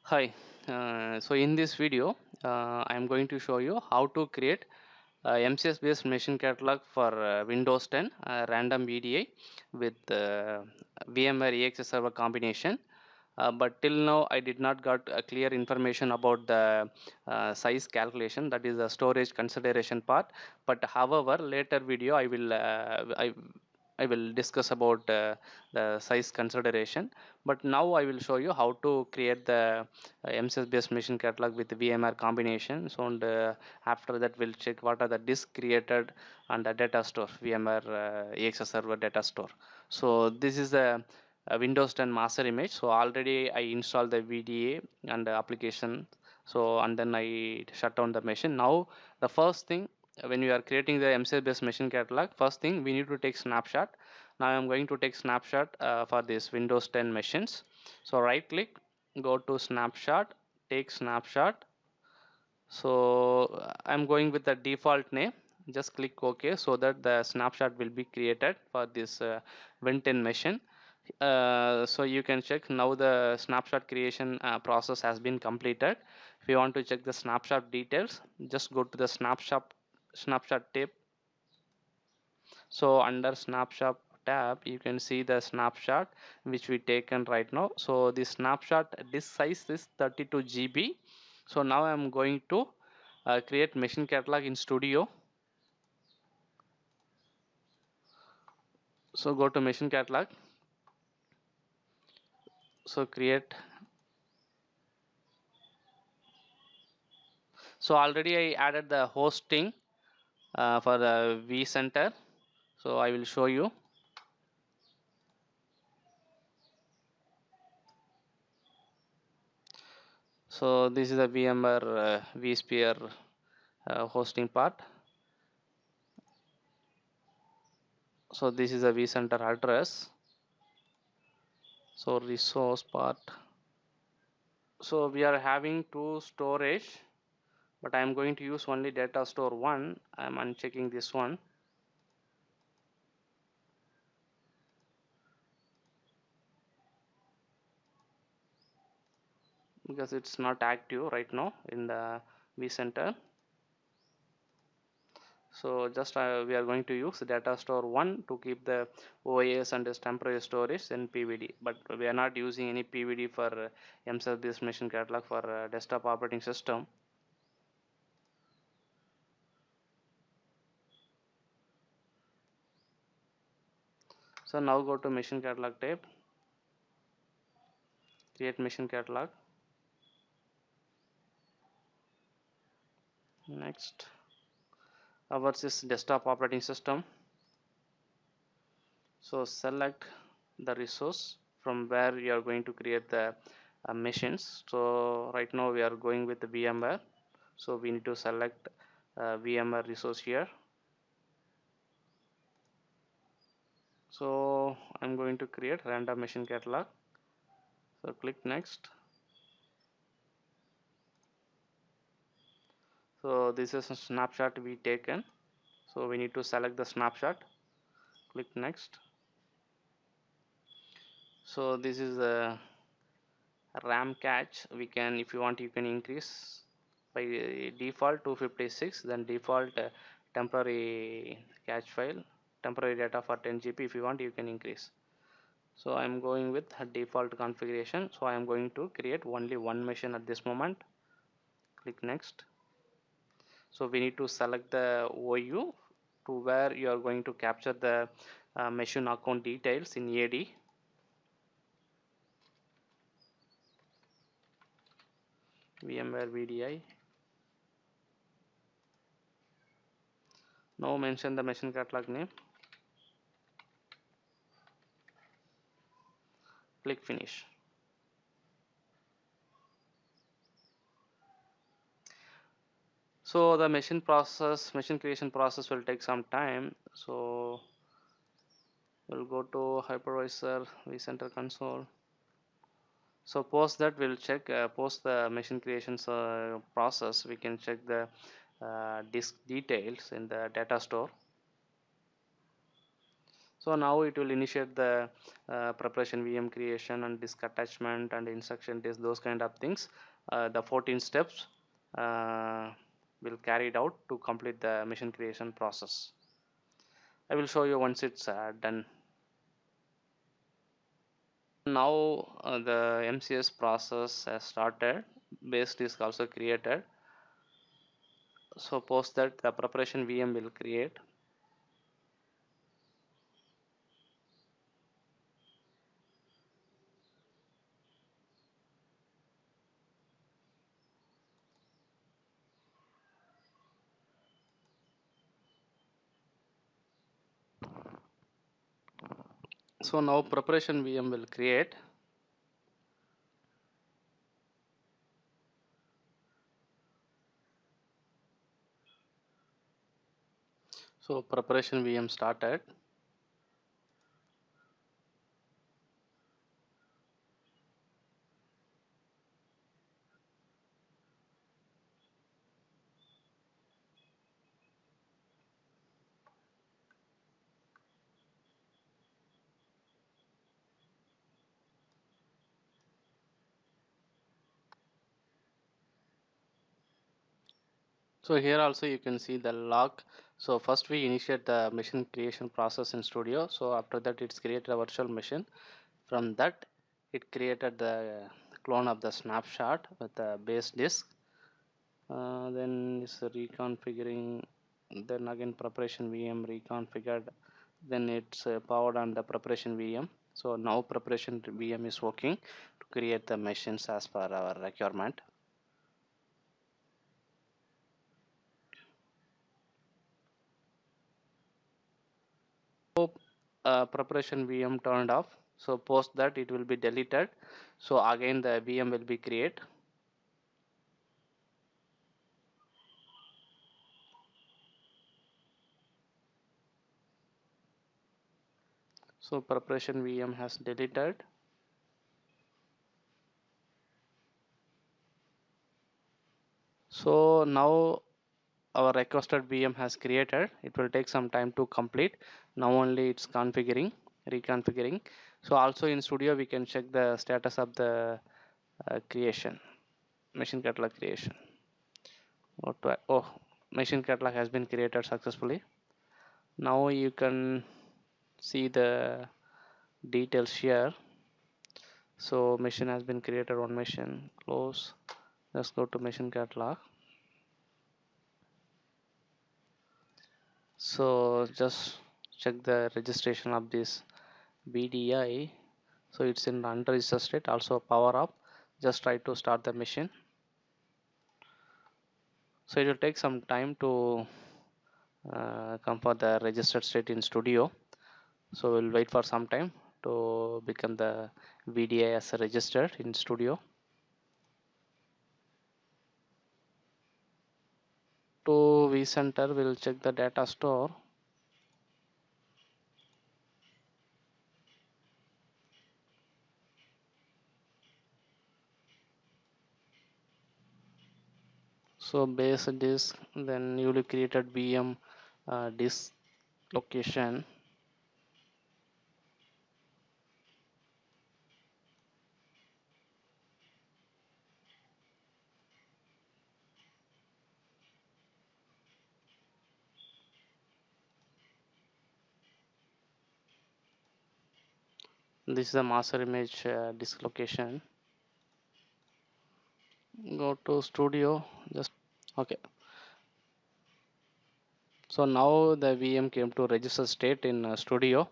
Hi, so in this video, I am going to show you how to create MCS based machine catalog for Windows 10 random VDI with VMware EXS server combination. But till now, I did not got a clear information about the size calculation, that is the storage consideration part. But however, later video I will discuss about the size consideration. But now I will show you how to create the MCS based machine catalog with VMware combination. So and after that we'll check what are the disk created and the data store, VMware EXS server data store. So this is the Windows 10 master image. So already I installed the VDA and the application. So and then I shut down the machine. Now the first thing, when you are creating the MCS based machine catalog, first thing we need to take snapshot. Now I'm going to take snapshot for this Windows 10 machines. So right click, go to snapshot, take snapshot. So I'm going with the default name. Just click OK so that the snapshot will be created for this Win 10 machine. So you can check now the snapshot creation process has been completed. If you want to check the snapshot details, just go to the snapshot tab. So under snapshot tab you can see the snapshot which we taken right now. So the snapshot disk size is 32 GB. So now I'm going to create machine catalog in Studio. So go to machine catalog. So create. So already I added the hosting for the vCenter. So I will show you. So this is the VMware vSphere hosting part. So this is a vCenter address. So resource part. So we are having two storage, but I am going to use only data store 1. I am unchecking this one. Because it's not active right now in the vCenter. So just we are going to use data store 1 to keep the OAS and temporary storage and PVD, but we are not using any PVD for MCS based machine catalog for desktop operating system. So now go to machine catalog tab, create machine catalog. Next, ours is desktop operating system. So select the resource from where you are going to create the machines. So right now we are going with the VMware. So we need to select VMware resource here. So I'm going to create random machine catalog. So click next. So this is a snapshot we taken. So we need to select the snapshot. Click next. So this is a RAM cache. We can, if you want, you can increase by default 256. Then default temporary cache file, temporary data for 10 GB. If you want, you can increase. So I'm going with default configuration. So I'm going to create only one machine at this moment. Click next. So we need to select the OU to where you are going to capture the machine account details in AD. VMware VDI. Now mention the machine catalog name. Click finish. So the machine creation process will take some time. So we'll go to hypervisor, vCenter console. So post that we'll check, post the machine creations process, we can check the disk details in the data store. So now it will initiate the preparation VM creation and disk attachment and instruction disk, those kind of things. The 14 steps will carry it out to complete the machine creation process. I will show you once it's done. Now the MCS process has started. Base disk also created. So post that the preparation VM will create. So now preparation VM will create. So preparation VM started. So here also you can see the log. So first we initiate the machine creation process in Studio. So after that it's created a virtual machine. From that it created the clone of the snapshot with the base disk. Then it's reconfiguring. Then again preparation VM reconfigured. Then it's powered on the preparation VM. So now preparation VM is working to create the machines as per our requirement. Preparation VM turned off, so post that it will be deleted, so again the VM will be create. So preparation VM has deleted. So now our requested VM has created. It will take some time to complete. Now only it's reconfiguring. So also in Studio we can check the status of the creation, machine catalog creation. Oh, machine catalog has been created successfully. Now you can see the details here. So machine has been created, one machine, close. Let's go to machine catalog. So just check the registration of this BDI. So it's in unregistered state, also power up. Just try to start the machine. So it will take some time to come for the registered state in Studio. So we'll wait for some time to become the VDI as registered in Studio. To vCenter, we'll check the data store. So base disk, then newly created VM disk location. This is the master image disk location. Go to Studio, just okay. So now the VM came to register state in Studio.